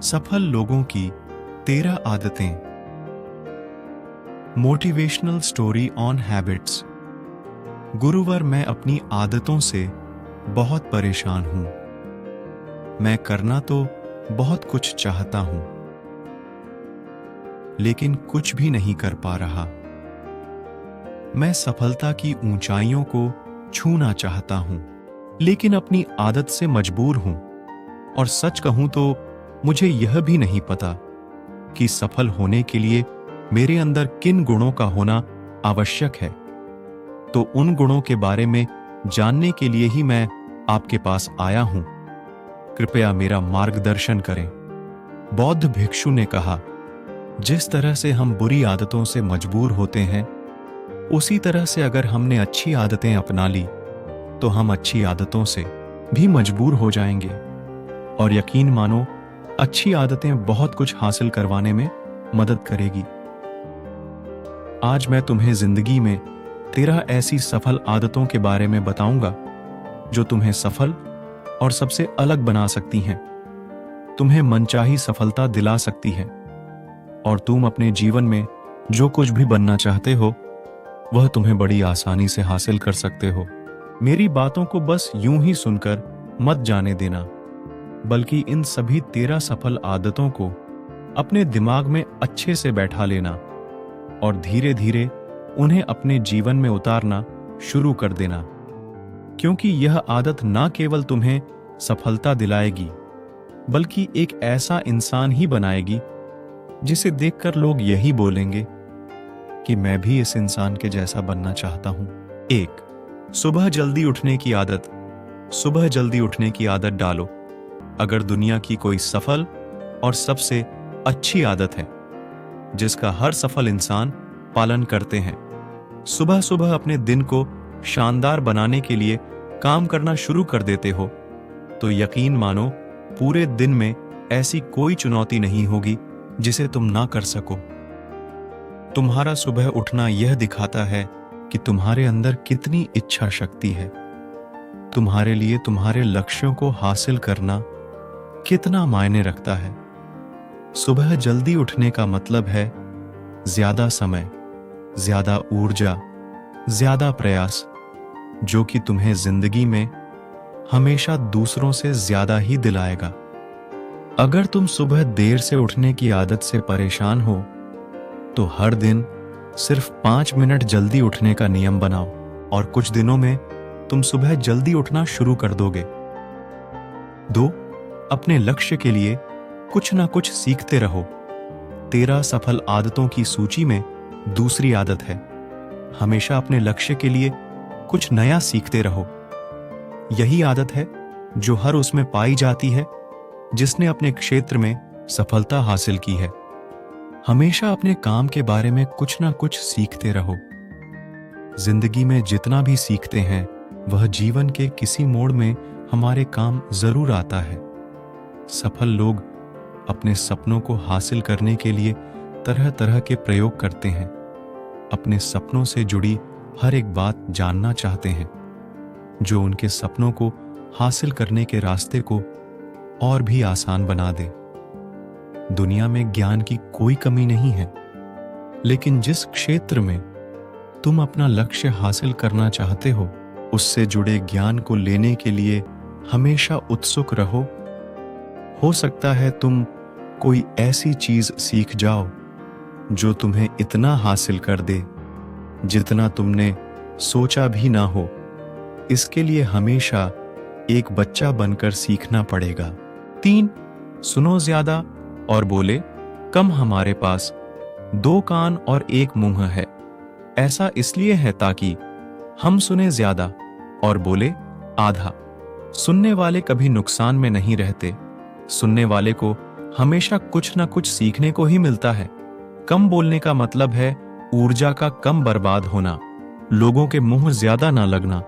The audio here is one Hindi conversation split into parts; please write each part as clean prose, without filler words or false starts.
सफल लोगों की 13 आदतें। Motivational story on habits. गुरुवर, मैं अपनी आदतों से बहुत परेशान हूं। मैं करना तो बहुत कुछ चाहता हूं, लेकिन कुछ भी नहीं कर पा रहा। मैं सफलता की ऊंचाइयों को छूना चाहता हूं, लेकिन अपनी आदत से मजबूर हूं। और सच कहूं तो मुझे यह भी नहीं पता कि सफल होने के लिए मेरे अंदर किन गुणों का होना आवश्यक है। तो उन गुणों के बारे में जानने के लिए ही मैं आपके पास आया हूं। कृपया मेरा मार्गदर्शन करें। बौद्ध भिक्षु ने कहा, जिस तरह से हम बुरी आदतों से मजबूर होते हैं, उसी तरह से अगर हमने अच्छी आदतें अपना ली तो हम अच्छी आदतों से भी मजबूर हो जाएंगे। और यकीन मानो, अच्छी आदतें बहुत कुछ हासिल करवाने में मदद करेगी। आज मैं तुम्हें जिंदगी में 13 ऐसी सफल आदतों के बारे में बताऊंगा जो तुम्हें सफल और सबसे अलग बना सकती हैं, तुम्हें मनचाही सफलता दिला सकती है, और तुम अपने जीवन में जो कुछ भी बनना चाहते हो वह तुम्हें बड़ी आसानी से हासिल कर सकते हो। मेरी बातों को बस यूं ही सुनकर मत जाने देना, बल्कि इन सभी 13 सफल आदतों को अपने दिमाग में अच्छे से बैठा लेना और धीरे धीरे उन्हें अपने जीवन में उतारना शुरू कर देना। क्योंकि यह आदत ना केवल तुम्हें सफलता दिलाएगी, बल्कि एक ऐसा इंसान ही बनाएगी जिसे देखकर लोग यही बोलेंगे कि मैं भी इस इंसान के जैसा बनना चाहता हूं। 1. सुबह जल्दी उठने की आदत। सुबह जल्दी उठने की आदत डालो। अगर दुनिया की कोई सफल और सबसे अच्छी आदत है जिसका हर सफल इंसान पालन करते हैं, सुबह सुबह अपने दिन को शानदार बनाने के लिए काम करना शुरू कर देते हो, तो यकीन मानो पूरे दिन में ऐसी कोई चुनौती नहीं होगी जिसे तुम ना कर सको। तुम्हारा सुबह उठना यह दिखाता है कि तुम्हारे अंदर कितनी इच्छा शक्ति है। तुम्हारे लिए तुम्हारे लक्ष्यों को हासिल करना कितना मायने रखता है। सुबह जल्दी उठने का मतलब है ज्यादा समय, ज्यादा ऊर्जा, ज्यादा प्रयास, जो कि तुम्हें जिंदगी में हमेशा दूसरों से ज्यादा ही दिलाएगा। अगर तुम सुबह देर से उठने की आदत से परेशान हो, तो हर दिन सिर्फ 5 मिनट जल्दी उठने का नियम बनाओ और कुछ दिनों में तुम सुबह जल्दी उठना शुरू कर दोगे। 2. अपने लक्ष्य के लिए कुछ ना कुछ सीखते रहो। 13 सफल आदतों की सूची में दूसरी आदत है, हमेशा अपने लक्ष्य के लिए कुछ नया सीखते रहो। यही आदत है जो हर उसमें पाई जाती है जिसने अपने क्षेत्र में सफलता हासिल की है। हमेशा अपने काम के बारे में कुछ ना कुछ सीखते रहो। जिंदगी में जितना भी सीखते हैं वह जीवन के किसी मोड़ में हमारे काम जरूर आता है। सफल लोग अपने सपनों को हासिल करने के लिए तरह तरह के प्रयोग करते हैं। अपने सपनों से जुड़ी हर एक बात जानना चाहते हैं जो उनके सपनों को हासिल करने के रास्ते को और भी आसान बना दे। दुनिया में ज्ञान की कोई कमी नहीं है, लेकिन जिस क्षेत्र में तुम अपना लक्ष्य हासिल करना चाहते हो, उससे जुड़े ज्ञान को लेने के लिए हमेशा उत्सुक रहो। हो सकता है तुम कोई ऐसी चीज सीख जाओ जो तुम्हें इतना हासिल कर दे जितना तुमने सोचा भी ना हो। इसके लिए हमेशा एक बच्चा बनकर सीखना पड़ेगा। 3. सुनो ज्यादा और बोले कम। हमारे पास 2 कान और 1 मुंह है। ऐसा इसलिए है ताकि हम सुने ज्यादा और बोले आधा। सुनने वाले कभी नुकसान में नहीं रहते। सुनने वाले को हमेशा कुछ ना कुछ सीखने को ही मिलता है। कम बोलने का मतलब है ऊर्जा का कम बर्बाद होना, लोगों के मुंह ज्यादा ना लगना,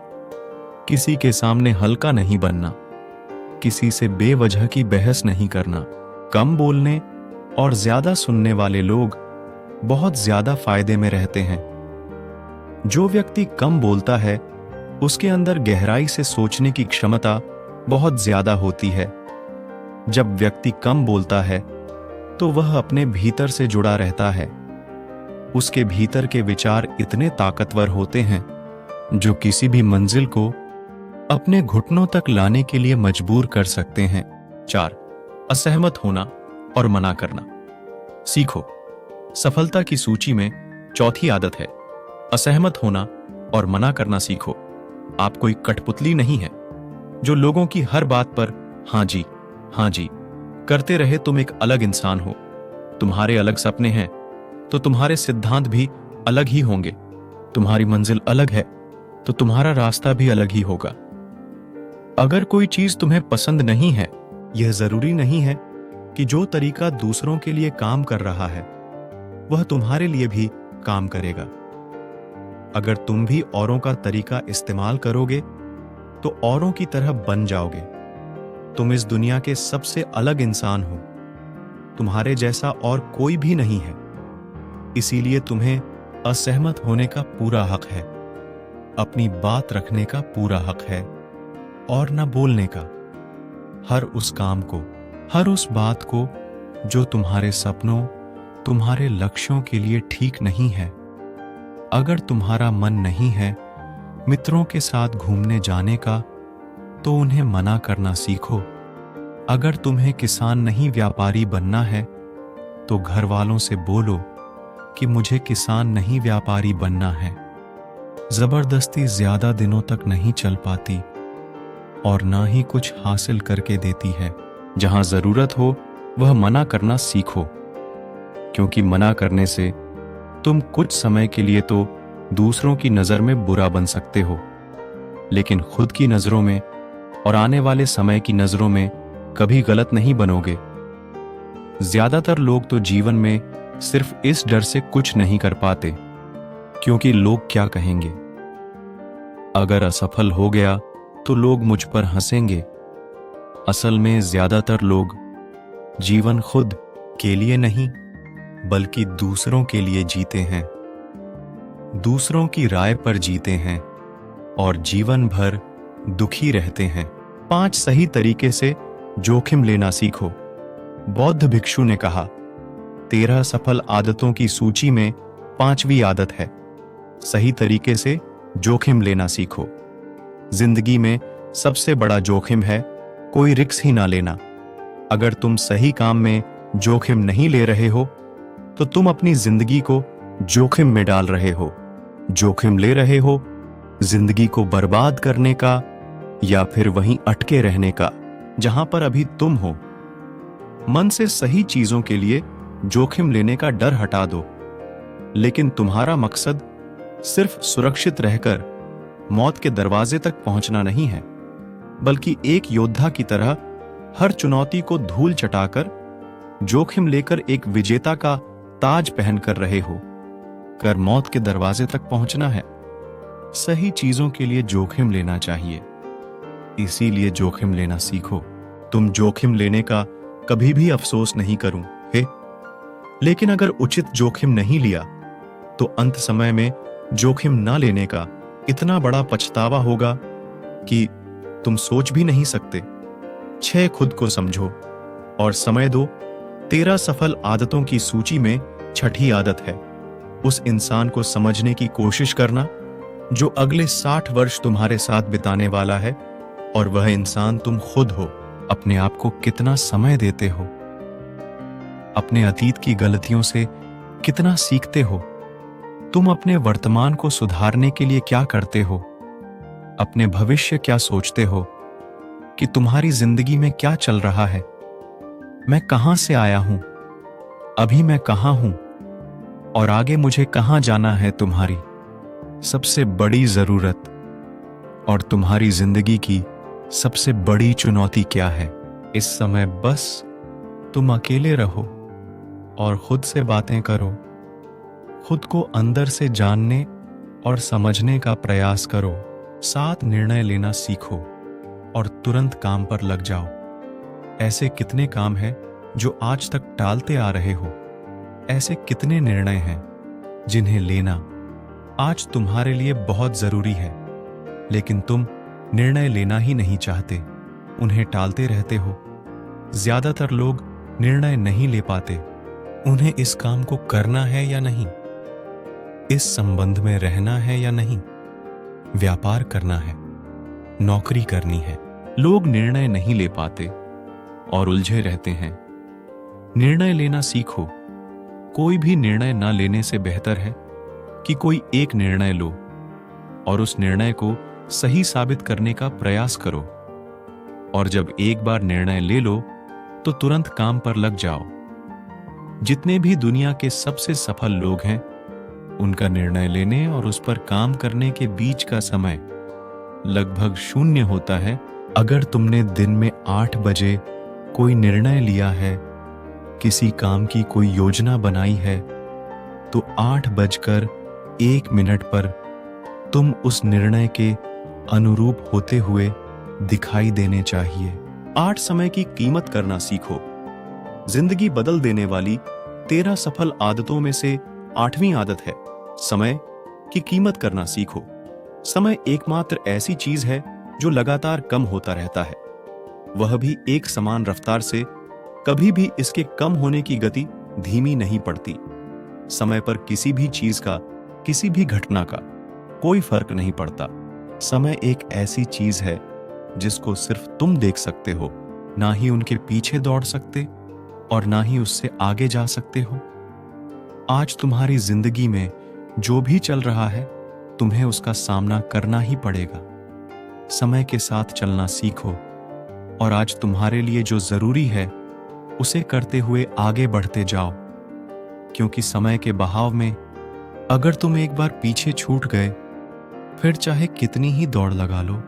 किसी के सामने हल्का नहीं बनना, किसी से बेवजह की बहस नहीं करना। कम बोलने और ज्यादा सुनने वाले लोग बहुत ज्यादा फायदे में रहते हैं। जो व्यक्ति कम बोलता है उसके अंदर गहराई से सोचने की क्षमता बहुत ज्यादा होती है। जब व्यक्ति कम बोलता है तो वह अपने भीतर से जुड़ा रहता है। उसके भीतर के विचार इतने ताकतवर होते हैं जो किसी भी मंजिल को अपने घुटनों तक लाने के लिए मजबूर कर सकते हैं। 4. असहमत होना और मना करना सीखो। सफलता की सूची में चौथी आदत है असहमत होना और मना करना सीखो। आप कोई कठपुतली नहीं है जो लोगों की हर बात पर हाँ जी करते रहे। तुम एक अलग इंसान हो। तुम्हारे अलग सपने हैं तो तुम्हारे सिद्धांत भी अलग ही होंगे। तुम्हारी मंजिल अलग है तो तुम्हारा रास्ता भी अलग ही होगा। अगर कोई चीज तुम्हें पसंद नहीं है, यह जरूरी नहीं है कि जो तरीका दूसरों के लिए काम कर रहा है वह तुम्हारे लिए भी काम करेगा। अगर तुम भी औरों का तरीका इस्तेमाल करोगे तो औरों की तरह बन जाओगे। तुम इस दुनिया के सबसे अलग इंसान हो। तुम्हारे जैसा और कोई भी नहीं है। इसीलिए तुम्हें असहमत होने का पूरा हक है, अपनी बात रखने का पूरा हक है और न बोलने का। हर उस काम को, हर उस बात को जो तुम्हारे सपनों, तुम्हारे लक्ष्यों के लिए ठीक नहीं है। अगर तुम्हारा मन नहीं है मित्रों के साथ घूमने जाने का तो उन्हें मना करना सीखो। अगर तुम्हें किसान नहीं व्यापारी बनना है तो घर वालों से बोलो कि मुझे किसान नहीं व्यापारी बनना है। जबरदस्ती ज्यादा दिनों तक नहीं चल पाती और ना ही कुछ हासिल करके देती है। जहां जरूरत हो वह मना करना सीखो, क्योंकि मना करने से तुम कुछ समय के लिए तो दूसरों की नजर में बुरा बन सकते हो, लेकिन खुद की नजरों में और आने वाले समय की नजरों में कभी गलत नहीं बनोगे। ज्यादातर लोग तो जीवन में सिर्फ इस डर से कुछ नहीं कर पाते क्योंकि लोग क्या कहेंगे। अगर असफल हो गया तो लोग मुझ पर हंसेंगे। असल में ज्यादातर लोग जीवन खुद के लिए नहीं बल्कि दूसरों के लिए जीते हैं, दूसरों की राय पर जीते हैं और जीवन भर दुखी रहते हैं। 5 सही तरीके से जोखिम लेना सीखो। बौद्ध भिक्षु ने कहा, 13 सफल आदतों की सूची में 5वीं आदत है सही तरीके से जोखिम लेना सीखो। जिंदगी में सबसे बड़ा जोखिम है कोई रिस्क ही ना लेना। अगर तुम सही काम में जोखिम नहीं ले रहे हो तो तुम अपनी जिंदगी को जोखिम में डाल रहे हो। जोखिम ले रहे हो जिंदगी को बर्बाद करने का या फिर वहीं अटके रहने का जहां पर अभी तुम हो। मन से सही चीजों के लिए जोखिम लेने का डर हटा दो, लेकिन तुम्हारा मकसद सिर्फ सुरक्षित रहकर मौत के दरवाजे तक पहुंचना नहीं है, बल्कि एक योद्धा की तरह हर चुनौती को धूल चटाकर जोखिम लेकर एक विजेता का ताज पहनकर रहे हो कर मौत के दरवाजे तक पहुंचना है। सही चीजों के लिए जोखिम लेना चाहिए, इसीलिए जोखिम लेना सीखो। तुम जोखिम लेने का कभी भी अफसोस नहीं करूंगे, लेकिन अगर उचित जोखिम नहीं लिया तो अंत समय में जोखिम ना लेने का इतना बड़ा पछतावा होगा कि तुम सोच भी नहीं सकते। 6 खुद को समझो और समय दो। 13 सफल आदतों की सूची में 6ठी आदत है उस इंसान को समझने की कोशिश करना जो अगले 60 वर्ष तुम्हारे साथ बिताने वाला है, और वह इंसान तुम खुद हो। अपने आप को कितना समय देते हो, अपने अतीत की गलतियों से कितना सीखते हो, तुम अपने वर्तमान को सुधारने के लिए क्या करते हो, अपने भविष्य क्या सोचते हो कि तुम्हारी जिंदगी में क्या चल रहा है। मैं कहां से आया हूं, अभी मैं कहां हूं और आगे मुझे कहां जाना है। तुम्हारी सबसे बड़ी जरूरत और तुम्हारी जिंदगी की सबसे बड़ी चुनौती क्या है। इस समय बस तुम अकेले रहो और खुद से बातें करो। खुद को अंदर से जानने और समझने का प्रयास करो। 7 निर्णय लेना सीखो और तुरंत काम पर लग जाओ। ऐसे कितने काम हैं जो आज तक टालते आ रहे हो। ऐसे कितने निर्णय हैं जिन्हें लेना आज तुम्हारे लिए बहुत जरूरी है, लेकिन तुम निर्णय लेना ही नहीं चाहते, उन्हें टालते रहते हो। ज्यादातर लोग निर्णय नहीं ले पाते। उन्हें इस काम को करना है या नहीं, इस संबंध में रहना है या नहीं, व्यापार करना है, नौकरी करनी है। लोग निर्णय नहीं ले पाते और उलझे रहते हैं। निर्णय लेना सीखो। कोई भी निर्णय ना लेने से बेहतर है कि कोई एक निर्णय लो और उस निर्णय को सही साबित करने का प्रयास करो। और जब एक बार निर्णय ले लो तो तुरंत काम पर लग जाओ। जितने भी दुनिया के सबसे सफल लोग हैं, उनका निर्णय लेने और उस पर काम करने के बीच का समय लगभग शून्य होता है। अगर तुमने दिन में 8 बजे कोई निर्णय लिया है, किसी काम की कोई योजना बनाई है, तो 8:01 पर तुम उस निर्णय के अनुरूप होते हुए दिखाई देने चाहिए। 8 समय की कीमत करना सीखो। जिंदगी बदल देने वाली 13 सफल आदतों में से 8वीं आदत है समय की कीमत करना सीखो। समय एकमात्र ऐसी चीज है जो लगातार कम होता रहता है, वह भी एक समान रफ्तार से। कभी भी इसके कम होने की गति धीमी नहीं पड़ती। समय पर किसी भी चीज का, किसी भी घटना का कोई फर्क नहीं पड़ता। समय एक ऐसी चीज है जिसको सिर्फ तुम देख सकते हो, ना ही उनके पीछे दौड़ सकते और ना ही उससे आगे जा सकते हो। आज तुम्हारी जिंदगी में जो भी चल रहा है, तुम्हें उसका सामना करना ही पड़ेगा। समय के साथ चलना सीखो और आज तुम्हारे लिए जो जरूरी है उसे करते हुए आगे बढ़ते जाओ, क्योंकि समय के बहाव में अगर तुम एक बार पीछे छूट गए, फिर चाहे कितनी ही दौड़ लगा लो,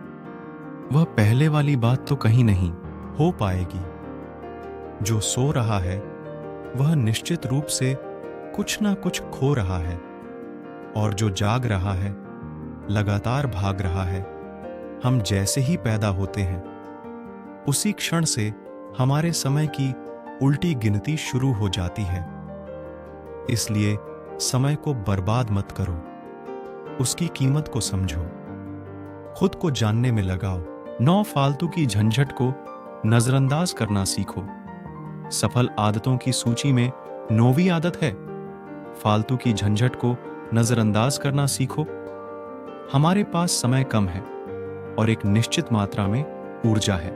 वह पहले वाली बात तो कहीं नहीं हो पाएगी। जो सो रहा है वह निश्चित रूप से कुछ ना कुछ खो रहा है, और जो जाग रहा है लगातार भाग रहा है। हम जैसे ही पैदा होते हैं, उसी क्षण से हमारे समय की उल्टी गिनती शुरू हो जाती है। इसलिए समय को बर्बाद मत करो, उसकी कीमत को समझो, खुद को जानने में लगाओ। 9 फालतू की झंझट को नजरअंदाज करना सीखो। सफल आदतों की सूची में 9वीं आदत है फालतू की झंझट को नजरअंदाज करना सीखो। हमारे पास समय कम है और एक निश्चित मात्रा में ऊर्जा है।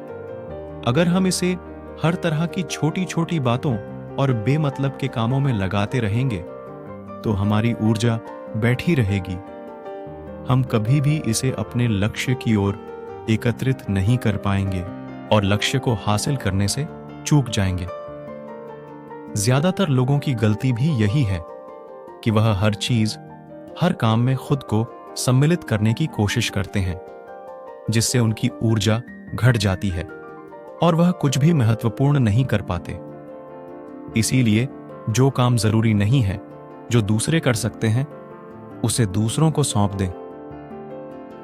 अगर हम इसे हर तरह की छोटी छोटी बातों और बेमतलब के कामों में लगाते रहेंगे तो हमारी ऊर्जा बैठी रहेगी। हम कभी भी इसे अपने लक्ष्य की ओर एकत्रित नहीं कर पाएंगे और लक्ष्य को हासिल करने से चूक जाएंगे। ज्यादातर लोगों की गलती भी यही है कि वह हर चीज, हर काम में खुद को सम्मिलित करने की कोशिश करते हैं, जिससे उनकी ऊर्जा घट जाती है और वह कुछ भी महत्वपूर्ण नहीं कर पाते। इसीलिए जो काम जरूरी नहीं है, जो दूसरे कर सकते हैं, उसे दूसरों को सौंप दें।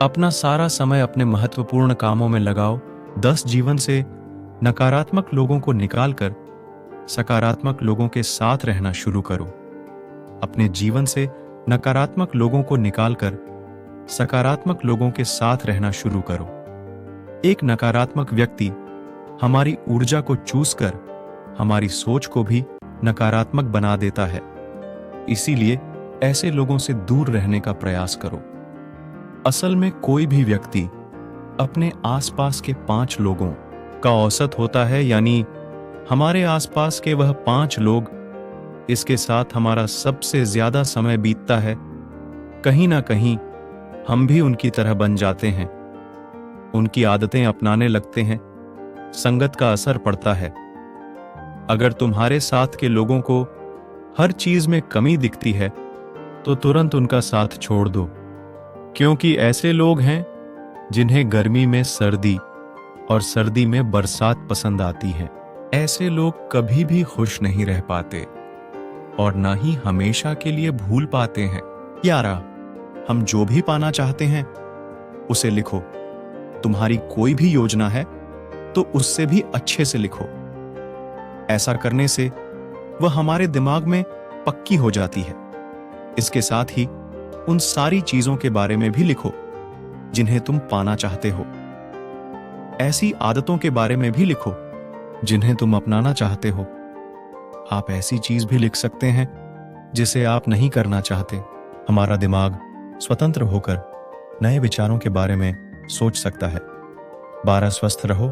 अपना सारा समय अपने महत्वपूर्ण कामों में लगाओ। 10 जीवन से नकारात्मक लोगों को निकालकर सकारात्मक लोगों के साथ रहना शुरू करो। अपने जीवन से नकारात्मक लोगों को निकालकर सकारात्मक लोगों के साथ रहना शुरू करो। एक नकारात्मक व्यक्ति हमारी ऊर्जा को चूसकर हमारी सोच को भी नकारात्मक बना देता है। इसीलिए ऐसे लोगों से दूर रहने का प्रयास करो। असल में कोई भी व्यक्ति अपने आसपास के 5 लोगों का औसत होता है, यानी हमारे आसपास के वह 5 लोग, इसके साथ हमारा सबसे ज्यादा समय बीतता है। कहीं ना कहीं हम भी उनकी तरह बन जाते हैं, उनकी आदतें अपनाने लगते हैं। संगत का असर पड़ता है। अगर तुम्हारे साथ के लोगों को हर चीज में कमी दिखती है तो तुरंत उनका साथ छोड़ दो, क्योंकि ऐसे लोग हैं जिन्हें गर्मी में सर्दी और सर्दी में बरसात पसंद आती है। ऐसे लोग कभी भी खुश नहीं रह पाते और ना ही हमेशा के लिए भूल पाते हैं। 11, हम जो भी पाना चाहते हैं उसे लिखो। तुम्हारी कोई भी योजना है तो उससे भी अच्छे से लिखो। ऐसा करने से वह हमारे दिमाग में पक्की हो जाती है। इसके साथ ही उन सारी चीजों के बारे में भी लिखो जिन्हें तुम पाना चाहते हो। ऐसी आदतों के बारे में भी लिखो जिन्हें तुम अपनाना चाहते हो। आप ऐसी चीज भी लिख सकते हैं जिसे आप नहीं करना चाहते। हमारा दिमाग स्वतंत्र होकर नए विचारों के बारे में सोच सकता है। 12 स्वस्थ रहो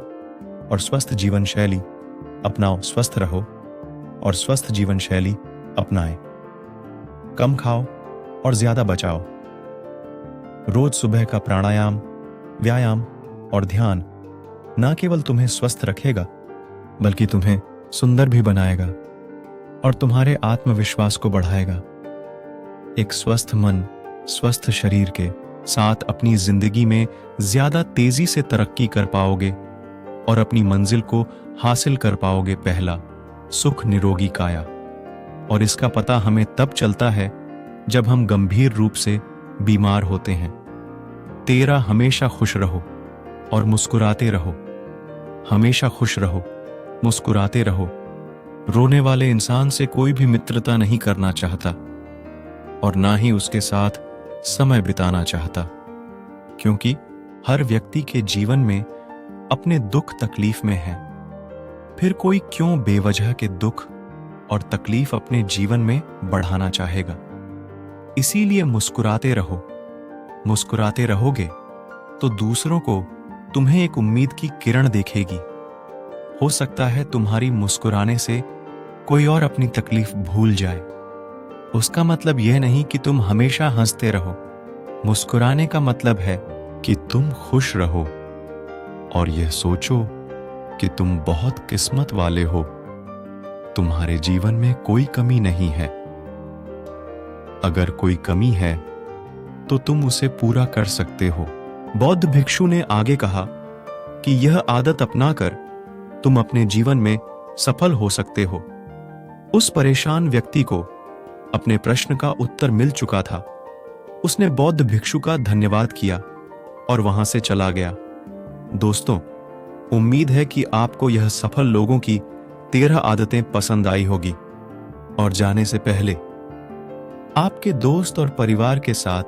और स्वस्थ जीवन शैली अपनाओ। स्वस्थ रहो और स्वस्थ जीवन शैली अपनाएं। कम खाओ और ज्यादा बचाओ। रोज सुबह का प्राणायाम, व्यायाम और ध्यान न केवल तुम्हें स्वस्थ रखेगा बल्कि तुम्हें सुंदर भी बनाएगा और तुम्हारे आत्मविश्वास को बढ़ाएगा। एक स्वस्थ मन, स्वस्थ शरीर के साथ अपनी जिंदगी में ज्यादा तेजी से तरक्की कर पाओगे और अपनी मंजिल को हासिल कर पाओगे। पहला, सुख निरोगी काया। और इसका पता हमें तब चलता है जब हम गंभीर रूप से बीमार होते हैं। 13, हमेशा खुश रहो और मुस्कुराते रहो। हमेशा खुश रहो, मुस्कुराते रहो। रोने वाले इंसान से कोई भी मित्रता नहीं करना चाहता और ना ही उसके साथ समय बिताना चाहता, क्योंकि हर व्यक्ति के जीवन में अपने दुख तकलीफ में है। फिर कोई क्यों बेवजह के दुख और तकलीफ अपने जीवन में बढ़ाना चाहेगा। इसीलिए मुस्कुराते रहो। मुस्कुराते रहोगे तो दूसरों को तुम्हें एक उम्मीद की किरण दिखेगी। हो सकता है तुम्हारी मुस्कुराने से कोई और अपनी तकलीफ भूल जाए। उसका मतलब यह नहीं कि तुम हमेशा हंसते रहो। मुस्कुराने का मतलब है कि तुम खुश रहो और यह सोचो कि तुम बहुत किस्मत वाले हो। तुम्हारे जीवन में कोई कमी नहीं है। अगर कोई कमी है तो तुम उसे पूरा कर सकते हो। बौद्ध भिक्षु ने आगे कहा कि यह आदत अपनाकर तुम अपने जीवन में सफल हो सकते हो। उस परेशान व्यक्ति को अपने प्रश्न का उत्तर मिल चुका था। उसने बौद्ध भिक्षु का धन्यवाद किया और वहां से चला गया। दोस्तों, उम्मीद है कि आपको यह सफल लोगों की 13 आदतें पसंद आई होगी। और जाने से पहले आपके दोस्त और परिवार के साथ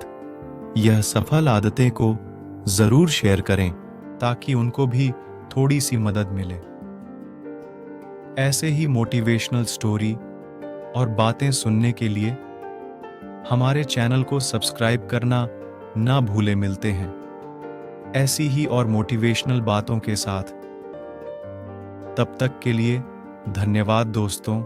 यह सफल आदतें को जरूर शेयर करें ताकि उनको भी थोड़ी सी मदद मिले। ऐसे ही मोटिवेशनल स्टोरी और बातें सुनने के लिए हमारे चैनल को सब्सक्राइब करना ना भूलें। मिलते हैं ऐसी ही और मोटिवेशनल बातों के साथ। तब तक के लिए धन्यवाद दोस्तों।